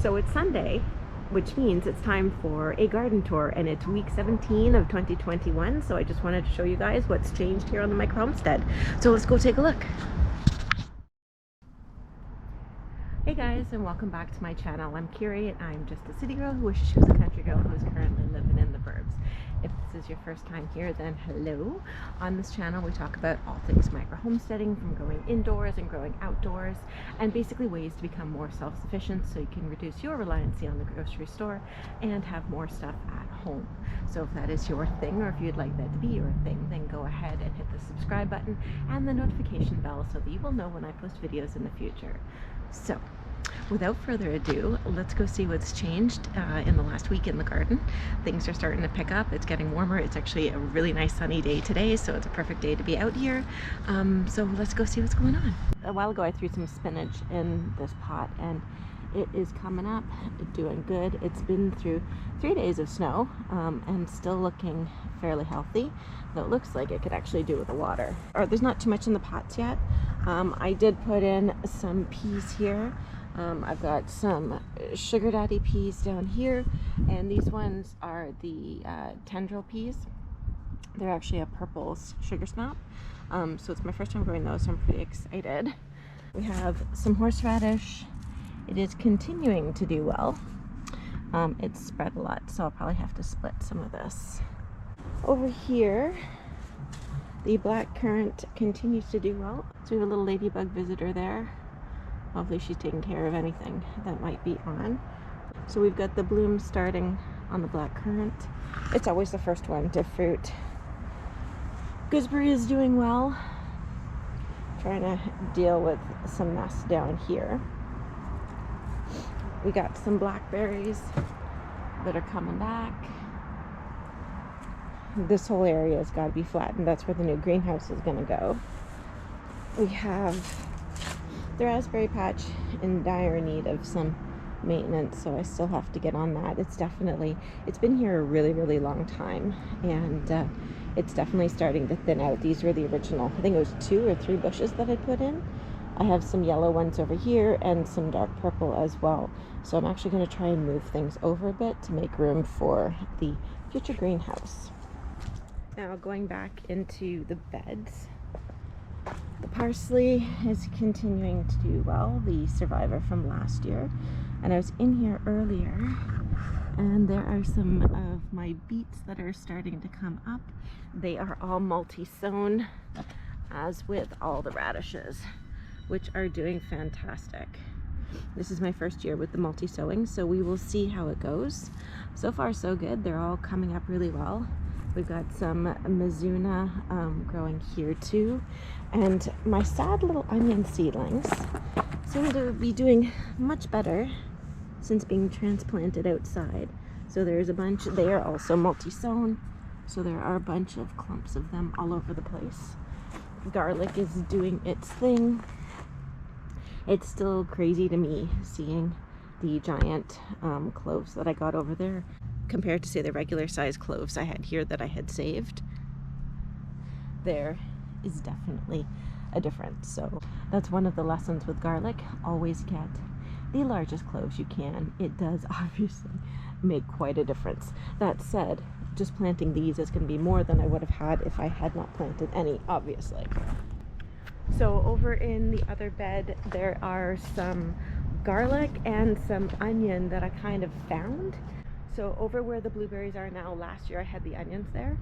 So it's Sunday, which means it's time for a garden tour, and it's week 17 of 2021. So I just wanted to show you guys what's changed here on the micro homestead. So let's go take a look. Hey guys, and welcome back to my channel. I'm Kiri, and I'm just a city girl who wishes she was a country girl who is currently living in the burbs. If this is your first time here, then hello. On this channel we talk about all things micro homesteading, from growing indoors and growing outdoors, and basically ways to become more self-sufficient so you can reduce your reliance on the grocery store and have more stuff at home. So if that is your thing, or if you'd like that to be your thing, then go ahead and hit the subscribe button and the notification bell so that you will know when I post videos in the future. So without further ado, let's go see what's changed in the last week in the garden. Things are starting to pick up. It's getting warmer. It's actually a really nice sunny day today, so it's a perfect day to be out here. So let's go see what's going on. A while ago I threw some spinach in this pot, and it is coming up, doing good. It's been through 3 days of snow and still looking fairly healthy, though it looks like it could actually do with the water. There's not too much in the pots yet. I did put in some peas here. I've got some sugar daddy peas down here, and these ones are the tendril peas. They're actually a purple sugar snap. So it's my first time growing those, so I'm pretty excited. We have some horseradish. It is continuing to do well. It's spread a lot, so I'll probably have to split some of this. Over here, the black currant continues to do well. So we have a little ladybug visitor there. Hopefully she's taking care of anything that might be on. So we've got the bloom starting on the black currant. It's always the first one to fruit. Gooseberry is doing well. Trying to deal with some mess down here. We got some blackberries that are coming back. This whole area has got to be flattened. That's where the new greenhouse is going to go. We have the raspberry patch in dire need of some maintenance, so I still have to get on that. It's been here a really long time, and it's definitely starting to thin out. These were the original, I think it was 2 or 3 bushes that I put in. I have some yellow ones over here and some dark purple as well. So I'm actually going to try and move things over a bit to make room for the future greenhouse. Now going back into the beds, the parsley is continuing to do well, the survivor from last year. And I was in here earlier, and there are some of my beets that are starting to come up. They are all multi-sown, as with all the radishes, which are doing fantastic. This is my first year with the multi-sowing, so we will see how it goes. So far so good. They're all coming up really well. We've got some Mizuna growing here too, and my sad little onion seedlings seem to be doing much better since being transplanted outside. So there's a bunch. They are also multi-sown, so there are a bunch of clumps of them all over the place. Garlic is doing its thing. It's still crazy to me seeing the giant cloves that I got over there compared to, say, the regular size cloves I had here that I had saved. There is definitely a difference. So that's one of the lessons with garlic. Always get the largest cloves you can. It does obviously make quite a difference. That said, just planting these is going to be more than I would have had if I had not planted any, obviously. So over in the other bed, there are some garlic and some onion that I kind of found. So over where the blueberries are now, last year I had the onions there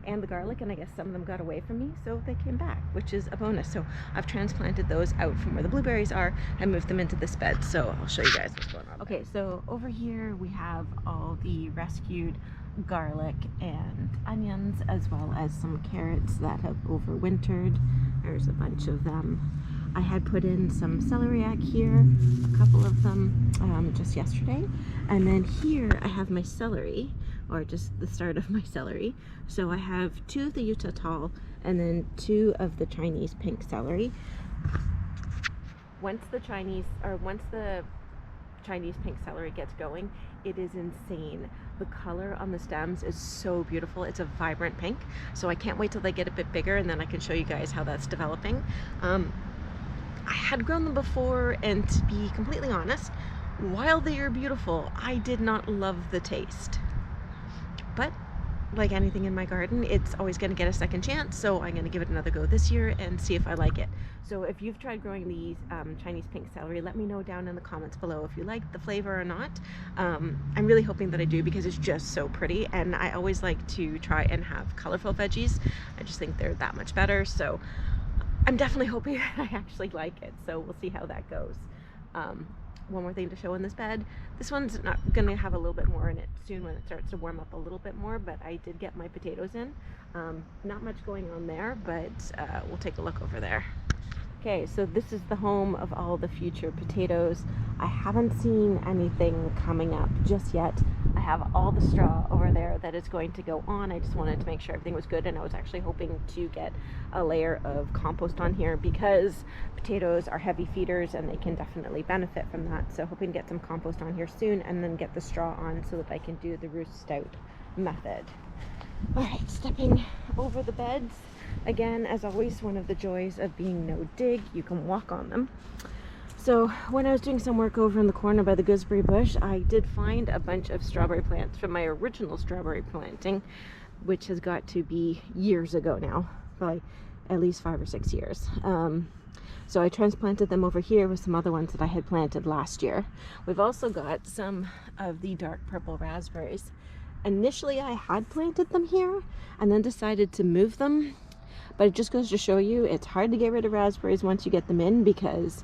and the garlic, and I guess some of them got away from me, so they came back, which is a bonus. So I've transplanted those out from where the blueberries are and moved them into this bed, so I'll show you guys what's going on. Okay, so over here we have all the rescued garlic and onions, as well as some carrots that have overwintered. There's a bunch of them. I had put in some celeriac here, a couple of them just yesterday, and then here I have my celery, or just the start of my celery. So I have 2 of the Utah tall and then 2 of the Chinese pink celery. Once the Chinese pink celery gets going, it is insane. The color on the stems is so beautiful. It's a vibrant pink, so I can't wait till they get a bit bigger, and then I can show you guys how that's developing. I had grown them before, and to be completely honest, while they are beautiful, I did not love the taste. But like anything in my garden, it's always going to get a second chance, so I'm going to give it another go this year and see if I like it. So if you've tried growing these Chinese pink celery, let me know down in the comments below if you like the flavor or not. I'm really hoping that I do, because it's just so pretty, and I always like to try and have colorful veggies. I just think they're that much better, so I'm definitely hoping that I actually like it, so we'll see how that goes. One more thing to show in this bed. This one's not going to have a little bit more in it soon when it starts to warm up a little bit more, but I did get my potatoes in. Not much going on there, but we'll take a look over there. Okay, so this is the home of all the future potatoes. I haven't seen anything coming up just yet. I have all the straw over there that is going to go on. I just wanted to make sure everything was good, and I was actually hoping to get a layer of compost on here because potatoes are heavy feeders and they can definitely benefit from that. So hoping to get some compost on here soon and then get the straw on so that I can do the roost out method. All right, stepping over the beds. Again, as always, one of the joys of being no dig, you can walk on them. So when I was doing some work over in the corner by the gooseberry bush, I did find a bunch of strawberry plants from my original strawberry planting, which has got to be years ago now, probably at least 5 or 6 years. So I transplanted them over here with some other ones that I had planted last year. We've also got some of the dark purple raspberries. Initially I had planted them here and then decided to move them, but it just goes to show you it's hard to get rid of raspberries once you get them in, because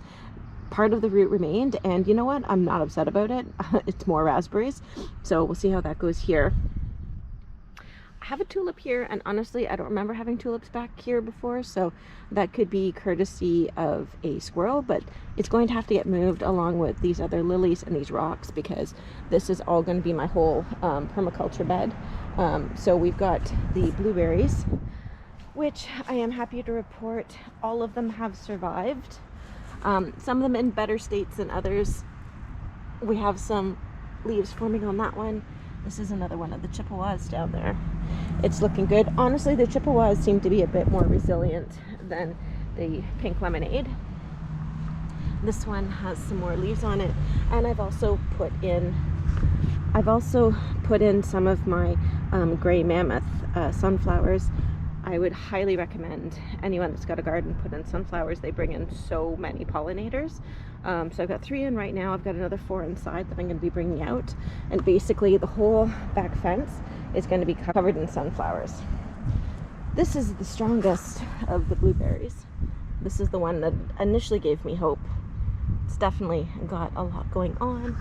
part of the root remained, and you know what, I'm not upset about it. It's more raspberries, so we'll see how that goes here. I have a tulip here, and honestly I don't remember having tulips back here before, so that could be courtesy of a squirrel, but it's going to have to get moved along with these other lilies and these rocks, because this is all going to be my whole permaculture bed. So we've got the blueberries, which I am happy to report all of them have survived. Some of them in better states than others. We have some leaves forming on that one. This is another one of the Chippewas down there. It's looking good. Honestly, the Chippewas seem to be a bit more resilient than the pink lemonade. This one has some more leaves on it, and I've also put in some of my gray Mammoth sunflowers. I would highly recommend anyone that's got a garden put in sunflowers. They bring in so many pollinators. So I've got 3 in right now. I've got another 4 inside that I'm going to be bringing out. And basically the whole back fence is going to be covered in sunflowers. This is the strongest of the blueberries. This is the one that initially gave me hope. It's definitely got a lot going on.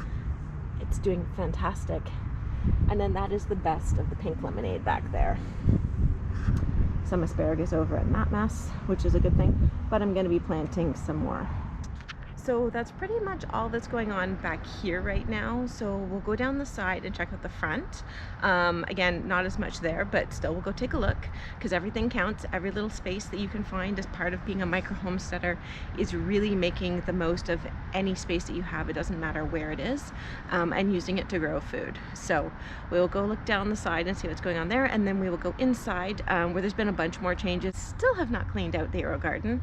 It's doing fantastic. And then that is the best of the pink lemonade back there. Some asparagus over in that mess, which is a good thing, but I'm going to be planting some more. So that's pretty much all that's going on back here right now. So we'll go down the side and check out the front. Again, not as much there, but still we'll go take a look, because everything counts. Every little space that you can find as part of being a micro homesteader is really making the most of any space that you have. It doesn't matter where it is, and using it to grow food. So we'll go look down the side and see what's going on there, and then we will go inside where there's been a bunch more changes. Still have not cleaned out the Aero garden.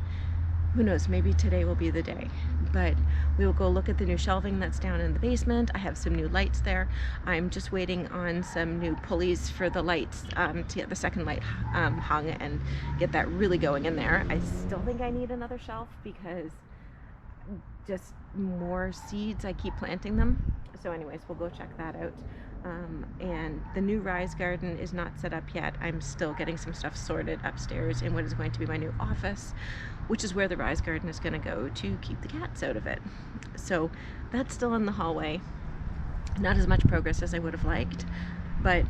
Who knows, maybe today will be the day. But we will go look at the new shelving that's down in the basement. I have some new lights there. I'm just waiting on some new pulleys for the lights to get the second light hung and get that really going in there. I still think I need another shelf because just more seeds, I keep planting them. So anyways, we'll go check that out. And the new rise garden is not set up yet. I'm still getting some stuff sorted upstairs in what is going to be my new office, which is where the rise garden is going to go to keep the cats out of it. So that's still in the hallway. Not as much progress as I would have liked, but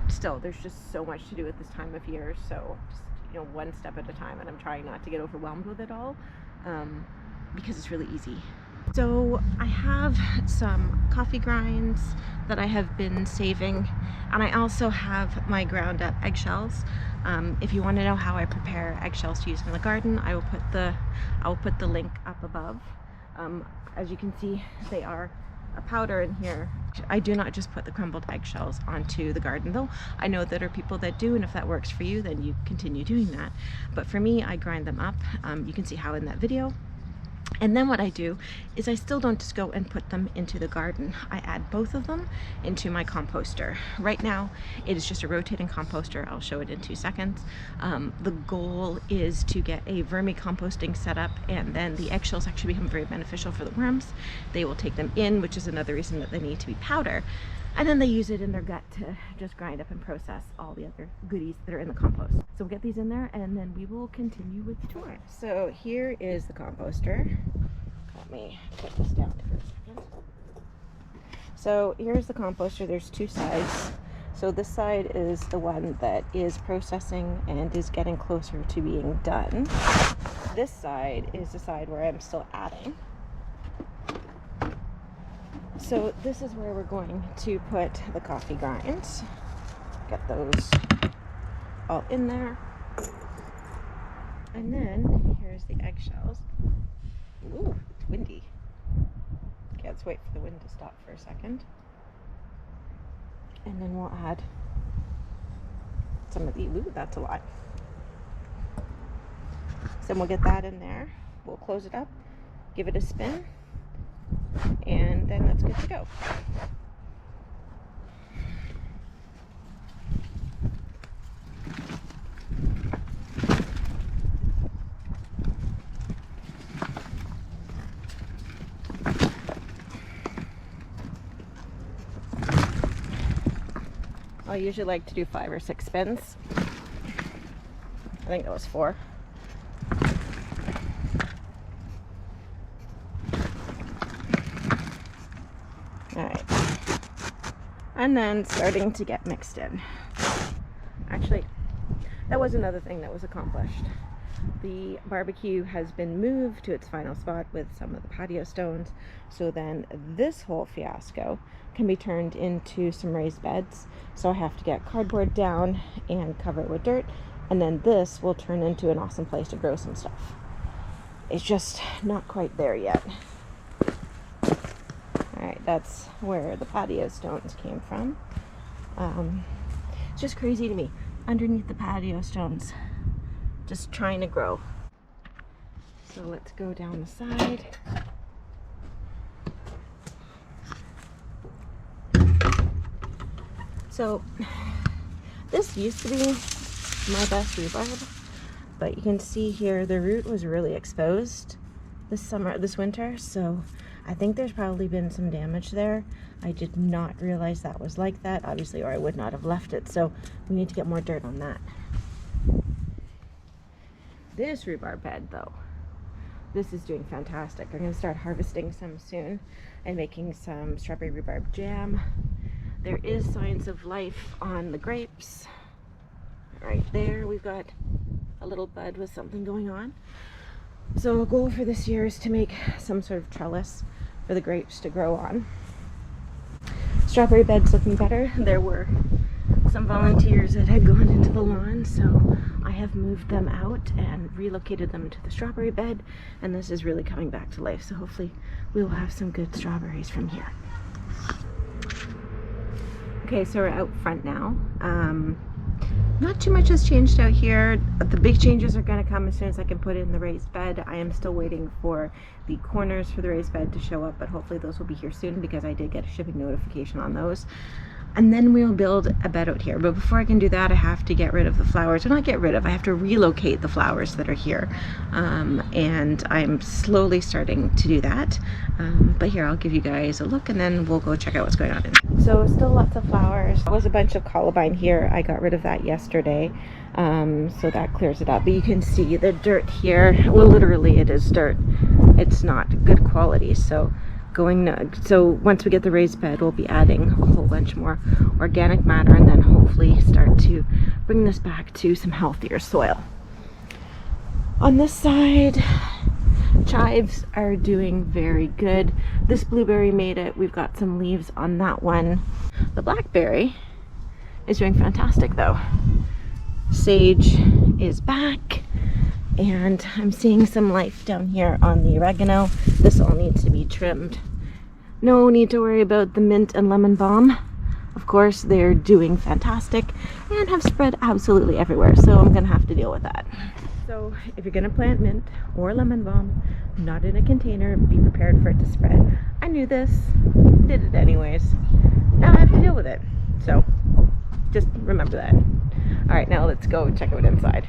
still there's just so much to do at this time of year. So just, you know, one step at a time, and I'm trying not to get overwhelmed with it all, because it's really easy. So I have some coffee grinds that I have been saving, and I also have my ground up eggshells. If you want to know how I prepare eggshells to use in the garden, I will put the link up above. As you can see, they are a powder in here. I do not just put the crumbled eggshells onto the garden, though I know there are people that do, and if that works for you, then you continue doing that. But for me, I grind them up. You can see how in that video. And then what I do is I still don't just go and put them into the garden. I add both of them into my composter. Right now, it is just a rotating composter. I'll show it in 2 seconds. The goal is to get a vermicomposting setup, and then the eggshells actually become very beneficial for the worms. They will take them in, which is another reason that they need to be powder. And then they use it in their gut to just grind up and process all the other goodies that are in the compost. So we'll get these in there and then we will continue with the tour. So here is the composter. Let me put this down for a second. So here's the composter. There's 2 sides. So this side is the one that is processing and is getting closer to being done. This side is the side where I'm still adding. So this is where we're going to put the coffee grinds. Get those all in there. And then here's the eggshells. Ooh, it's windy. Okay, let's wait for the wind to stop for a second. And then we'll add some of the, ooh, that's a lot. So then we'll get that in there. We'll close it up, give it a spin, and then that's good to go. I usually like to do 5 or 6 spins. I think that was 4. Alright. And then starting to get mixed in. Actually, that was another thing that was accomplished. The barbecue has been moved to its final spot with some of the patio stones, so then this whole fiasco can be turned into some raised beds. So I have to get cardboard down and cover it with dirt, and then this will turn into an awesome place to grow some stuff. It's just not quite there yet. Alright, that's where the patio stones came from. It's just crazy to me. Underneath the patio stones, just trying to grow. So let's go down the side. So this used to be my best rhubarb, but you can see here the root was really exposed this winter, so I think there's probably been some damage there. I did not realize that was like that, obviously, or I would not have left it, so we need to get more dirt on that. This rhubarb bed, though, this is doing fantastic. I'm going to start harvesting some soon and making some strawberry rhubarb jam. There is signs of life on the grapes. Right there, we've got a little bud with something going on. So a goal for this year is to make some sort of trellis for the grapes to grow on. Strawberry bed's looking better. There were some volunteers that had gone into the lawn, so I have moved them out and relocated them into the strawberry bed, and this is really coming back to life, so hopefully we will have some good strawberries from here. Okay, so we're out front now. Not too much has changed out here. The big changes are going to come as soon as I can put in the raised bed. I am still waiting for the corners for the raised bed to show up, but hopefully those will be here soon because I did get a shipping notification on those. And then we'll build a bed out here. But before I can do that, I have to get rid of the flowers. Or not get rid of, I have to relocate the flowers that are here. And I'm slowly starting to do that. But here, I'll give you guys a look and then we'll go check out what's going on in there. So still lots of flowers. There was a bunch of columbine here. I got rid of that yesterday. So that clears it up. But you can see the dirt here. Well, literally it is dirt. It's not good quality. So once we get the raised bed, we'll be adding a whole bunch more organic matter and then hopefully start to bring this back to some healthier soil. On this side, chives are doing very good. This blueberry made it. We've got some leaves on that one. The blackberry is doing fantastic though. Sage is back. And I'm seeing some life down here on the oregano. This all needs to be trimmed. No need to worry about the mint and lemon balm. Of course, they're doing fantastic and have spread absolutely everywhere, so I'm gonna have to deal with that. So if you're gonna plant mint or lemon balm, not in a container, be prepared for it to spread. I knew this, did it anyways. Now I have to deal with it. So just remember that. All right, now let's go check out inside.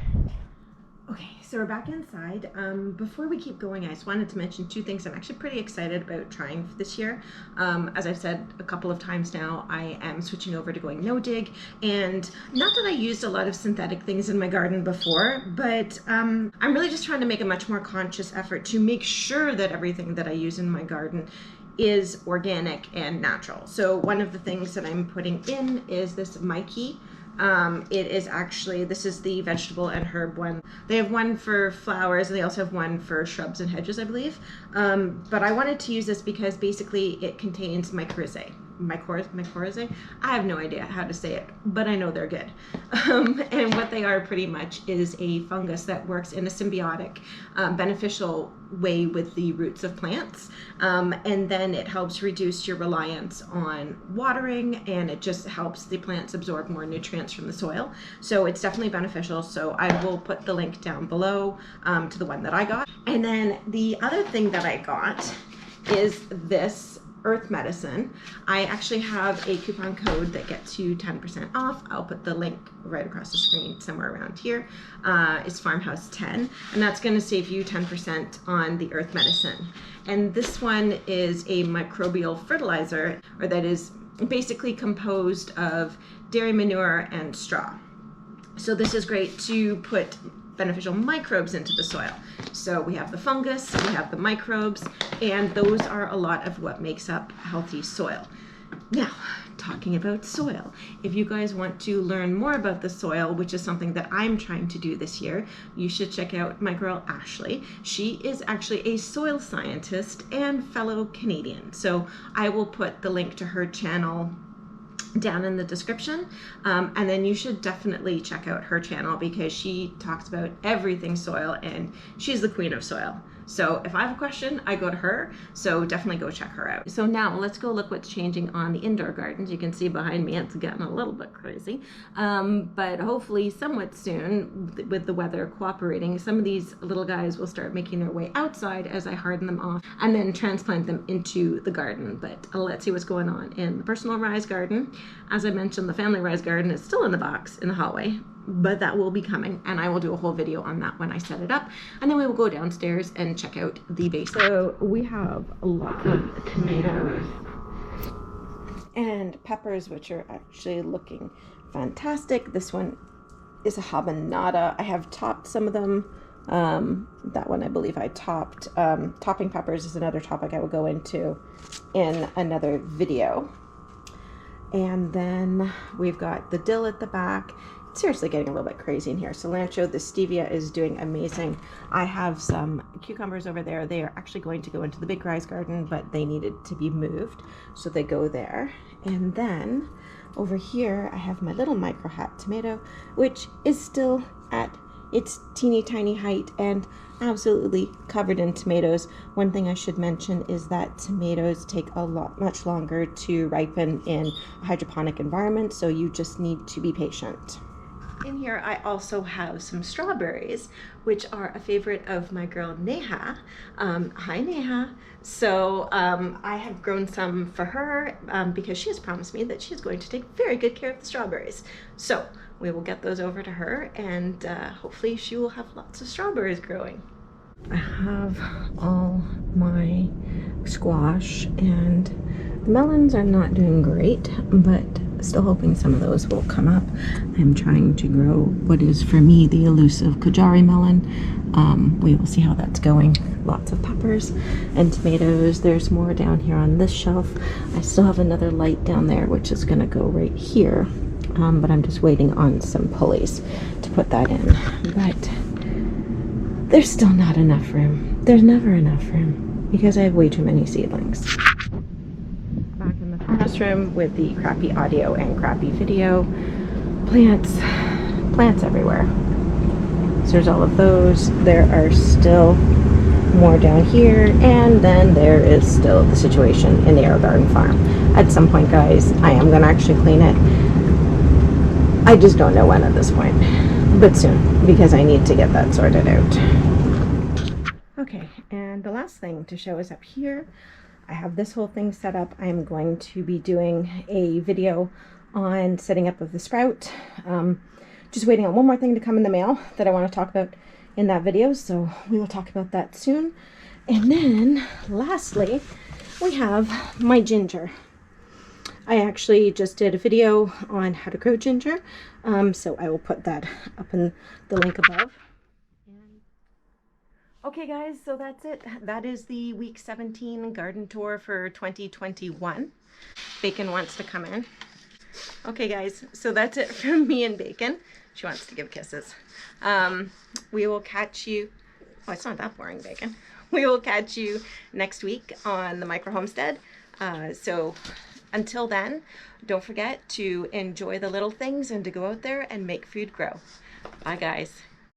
Okay, so we're back inside. Before we keep going, I just wanted to mention two things I'm actually pretty excited about trying this year. As I've said a couple of times now, I am switching over to going no dig, and not that I used a lot of synthetic things in my garden before, but I'm really just trying to make a much more conscious effort to make sure that everything that I use in my garden is organic and natural. So one of the things that I'm putting in is this Mikey. It is actually, this is the vegetable and herb one. They have one for flowers and they also have one for shrubs and hedges, I believe. But I wanted to use this because basically it contains mycorrhizae. Mycorrhizae? I have no idea how to say it, but I know they're good. And what they are pretty much is a fungus that works in a symbiotic, beneficial way with the roots of plants. And then it helps reduce your reliance on watering, and it just helps the plants absorb more nutrients from the soil. So it's definitely beneficial. So I will put the link down below to the one that I got. And then the other thing that I got is this earth medicine. I actually have a coupon code that gets you 10% off. I'll put the link right across the screen somewhere around here. It's Farmhouse 10, and that's going to save you 10% on the earth medicine. And this one is a microbial fertilizer, or that is basically composed of dairy manure and straw. So this is great to put beneficial microbes into the soil. So we have the fungus, we have the microbes, and those are a lot of what makes up healthy soil. Now, talking about soil, if you guys want to learn more about the soil, which is something that I'm trying to do this year, you should check out my girl Ashley. She is actually a soil scientist and fellow Canadian. So I will put the link to her channel down in the description, and then you should definitely check out her channel because she talks about everything soil, and she's the queen of soil. So if I have a question, I go to her, so definitely go check her out. So now let's go look what's changing on the indoor gardens. You can see behind me it's getting a little bit crazy, but hopefully somewhat soon, with the weather cooperating, some of these little guys will start making their way outside as I harden them off and then transplant them into the garden. But let's see what's going on in the personal rise garden. As I mentioned, the family rise garden is still in the box in the hallway, but that will be coming, and I will do a whole video on that when I set it up, and then we will go downstairs and check out the base. So we have a lot of tomatoes and peppers, which are actually looking fantastic. This one is a habanada. I have topped some of them. That one I believe I topped. Topping peppers is another topic I will go into in another video. And then we've got the dill at the back. Seriously getting a little bit crazy in here. Cilantro, the stevia is doing amazing. I have some cucumbers over there. They are actually going to go into the big rise garden, but they needed to be moved, so they go there. And then over here I have my little micro hat tomato, which is still at its teeny tiny height and absolutely covered in tomatoes. One thing I should mention is that tomatoes take much longer to ripen in a hydroponic environment, so you just need to be patient. In here I also have some strawberries, which are a favorite of my girl Neha. Hi Neha. So I have grown some for her because she has promised me that she's going to take very good care of the strawberries. So we will get those over to her, and hopefully she will have lots of strawberries growing. I have all my squash, and the melons are not doing great, but still hoping some of those will come up. I'm trying to grow what is for me the elusive Kajari melon. We will see how that's going. Lots of peppers and tomatoes. There's more down here on this shelf. I still have another light down there, which is going to go right here, but I'm just waiting on some pulleys to put that in. But there's still not enough room. There's never enough room because I have way too many seedlings. Back in the classroom with the crappy audio and crappy video. Plants everywhere. So there's all of those. There are still more down here, and then there is still the situation in the Air Garden farm. At some point, guys, I am going to actually clean it. I just don't know when at this point. but soon, because I need to get that sorted out. Okay, and the last thing to show is up here. I have this whole thing set up. I'm going to be doing a video on setting up of the sprout. Just waiting on one more thing to come in the mail that I want to talk about in that video, so we will talk about that soon. And then lastly, we have my ginger. I actually just did a video on how to grow ginger, so I will put that up in the link above. Okay guys, so that's it. That is the week 17 garden tour for 2021. Bacon wants to come in. Okay guys, so that's it from me and Bacon. She wants to give kisses. We will catch you, oh, it's not that boring, Bacon. We will catch you next week on the micro homestead. So until then, don't forget to enjoy the little things and to go out there and make food grow. Bye guys.